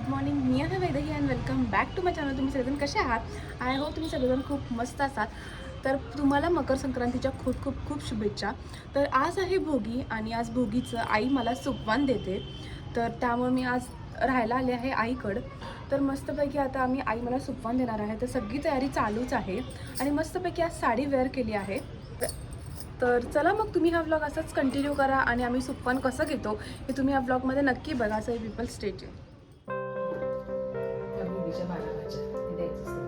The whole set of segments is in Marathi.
मॉर्निंग. मी आहे Vaidehi and welcome back to my channel. तुम्ही सगळेजण कसे आहात? आय होप तुम्ही सगळेजण खूप मस्त असाल. तर तुम्हाला मकर संक्रांतीच्या खूप खूप खूप शुभेच्छा. तर आज आहे भोगी आणि आज भोगीचं आई मला सुकवान देते. तर त्यामुळे मी आज राहायला आले आहे आईकडं. तर मस्तपैकी आता आई मला सुकवान देणार आहे. तर सगळी तयारी चालूच आहे आणि मस्तपैकी आज साडी वेअर केली आहे. तर चला मग तुम्ही हा व्लॉग असाच कंटिन्यू करा आणि आम्ही सुकवान कसं घेतो हे तुम्ही या व्लॉगमध्ये नक्की बघा. So people stay tune. त्या भोगीच्या बारा भाज्या हे द्यायचं असतं ना.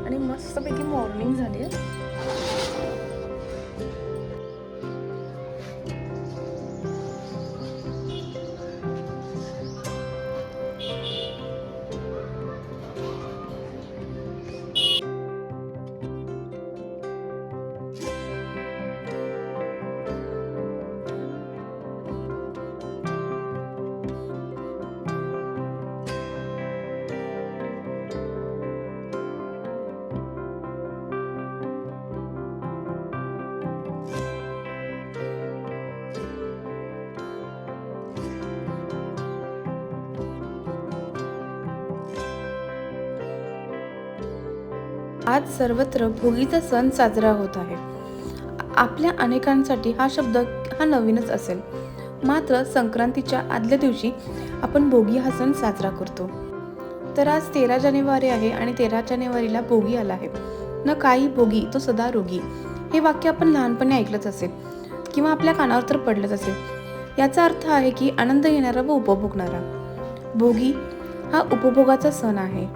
आणि मस्तपैकी मॉर्निंग झाली आहे. आज सर्वत्र भोगीचा सण साजरा होत आहे. आपल्या अनेकांसाठी हा शब्द नवीनच असेल. मात्र संक्रांतीच्या आदल्या दिवशी आपण भोगी हा सण साजरा करतो. तर आज 13 जानेवारी आहे आणि 13 जानेवारीला भोगी आला आहे. न काही भोगी तो सदा रोगी, हे वाक्य आपण लहानपणी ऐकलंच असेल किंवा आपल्या कानावर तर पडलंच असेल. याचा अर्थ आहे की आनंद घेणारा व उपभोगणारा. भोगी हा उपभोगाचा सण आहे.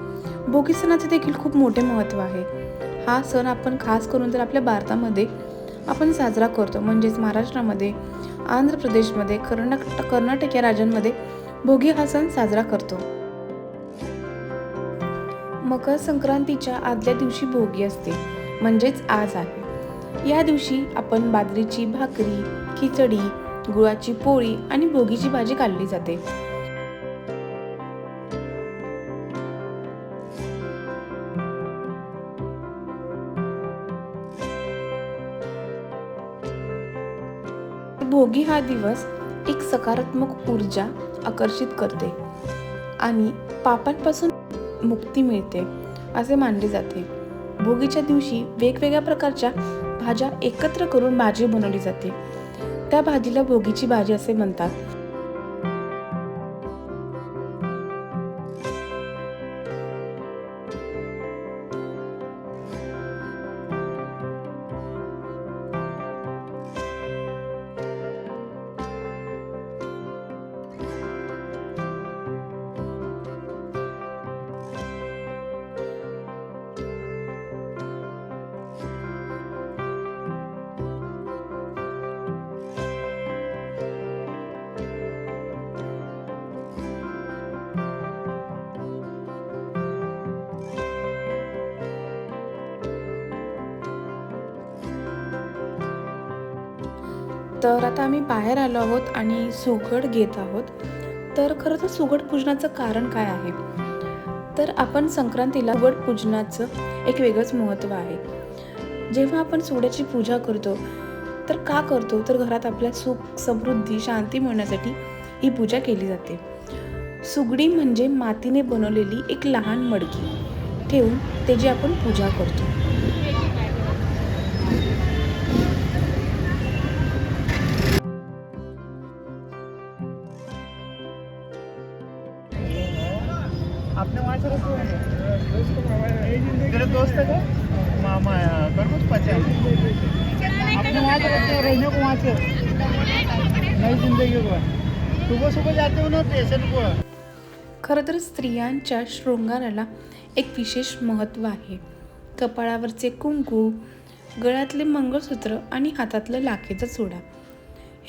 भोगी सणाचे देखील खूप मोठे महत्त्व आहे. हा सण आपण खास करून तर आपल्या भारतामध्ये आपण साजरा करतो. म्हणजेच महाराष्ट्रामध्ये, आंध्र प्रदेशमध्ये, कर्नाटक या राज्यांमध्ये भोगी हा सण साजरा करतो. मकर संक्रांतीच्या आदल्या दिवशी भोगी असते, म्हणजेच आज आहे. या दिवशी आपण बाजरीची भाकरी, खिचडी, गुळाची पोळी आणि भोगीची भाजी खाल्ली जाते. भोगी हा दिवस एक सकारात्मक ऊर्जा आकर्षित करते आणि पापांपासून मुक्ती मिळते असे मानले जाते. भोगीच्या दिवशी वेगवेगळ्या प्रकारच्या भाज्या एकत्र करून भाजी बनवली जाते. त्या भाजीला भोगीची भाजी असे म्हणतात. तर आता आम्ही बाहेर आलो आहोत आणि सुगड घेत आहोत. तर खरं तर सुगड पूजनाचं कारण काय आहे? तर आपण संक्रांतीला सुगड पूजनाचं एक वेगळंच महत्त्व आहे. जेव्हा आपण सुगडाची पूजा करतो तर का करतो? तर घरात आपल्या सुख, समृद्धी, शांती मिळण्यासाठी ही पूजा केली जाते. सुगडी म्हणजे मातीने बनवलेली एक लहान मडकी ठेवून त्याची आपण पूजा करतो. अपने वहाँ से रखो तेरे दोस्त है क्या मामा कर कुछ पचा अपने वहाँ से रखते रहने को वहाँ से नई जिंदगी को सुबह सुबह जाते हो ना स्टेशन को खरं तर स्त्रियांच्या शृंगाराला एक विशेष महत्त्व आहे. कपाळावरचे कुंकू, गळ्यातले मंगळसूत्र आणि हातातलं लाखेचा चुडा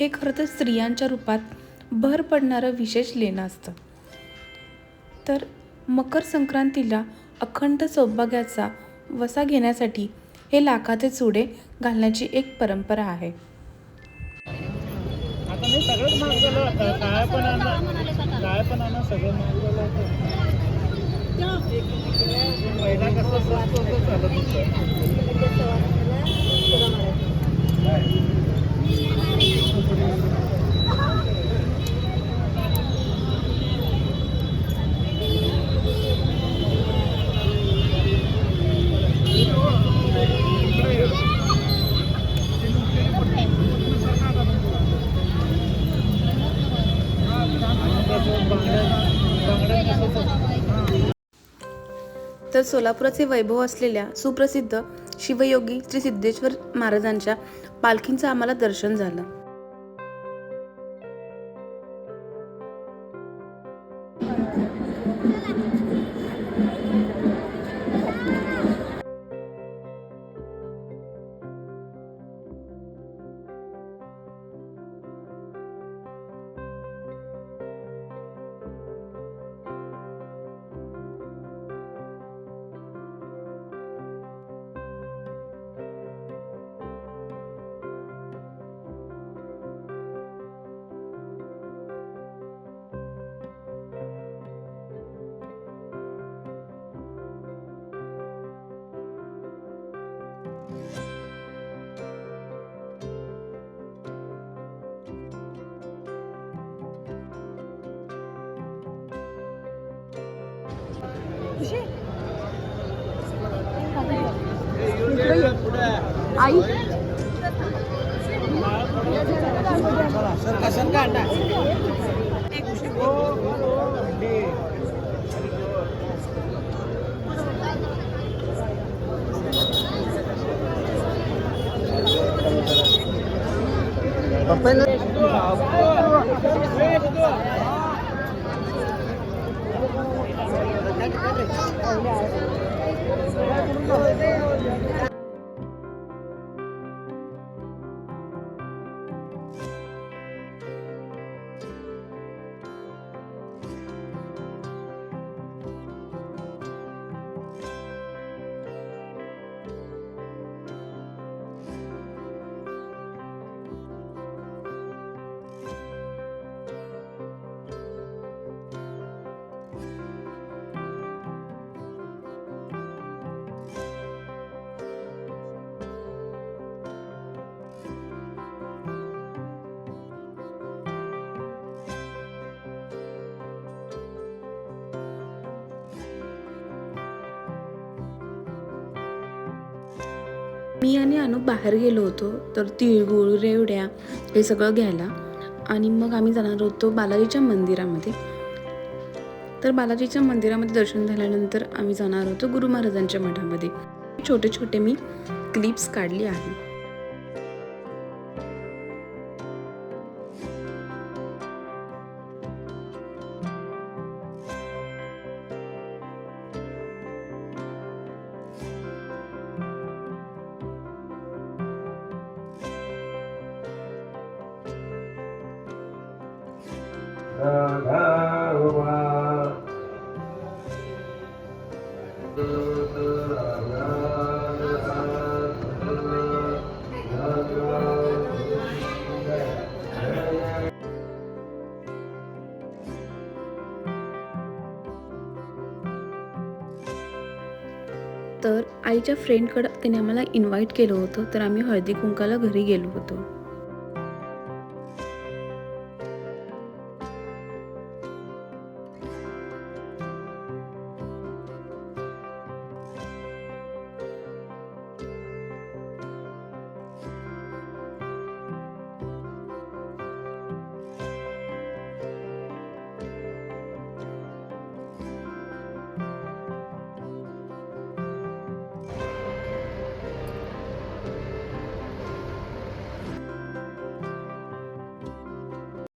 हे खरं तर स्त्रियांच्या रूपात भर पडणारं विशेष लेणं असतं. तर मकर संक्रांतीला अखंड सौभाग्याचा वसा घेण्यासाठी हे लाखाचे चुडे घालण्याची एक परंपरा आहे. आता मी सगळंच महाग झालं होतं काय पण आणा सगळं महाग झालं होतं पहिला कसं स्वस्त होतं चालत तर सोलापुराचे वैभव असलेल्या सुप्रसिद्ध शिवयोगी श्री सिद्धेश्वर महाराजांच्या पालखींचं आम्हाला दर्शन झालं. आई मी आणि अनु बाहेर गेलो होतो तर तिळगुळ रेवड्या हे सगळं घ्यायला आणि मग आम्ही जाणार होतो बालाजीच्या मंदिरामध्ये. तर बालाजीच्या मंदिरामध्ये दर्शन झाल्यानंतर आम्ही जाणार होतो गुरु महाराजांच्या मठामध्ये. छोटे छोटे मी क्लिप्स काढली आहे. तर आईच्या फ्रेंडकडं तिने आम्हाला इन्व्हाइट केलं होतं तर आम्ही हळदी कुंकाला घरी गेलो होतो.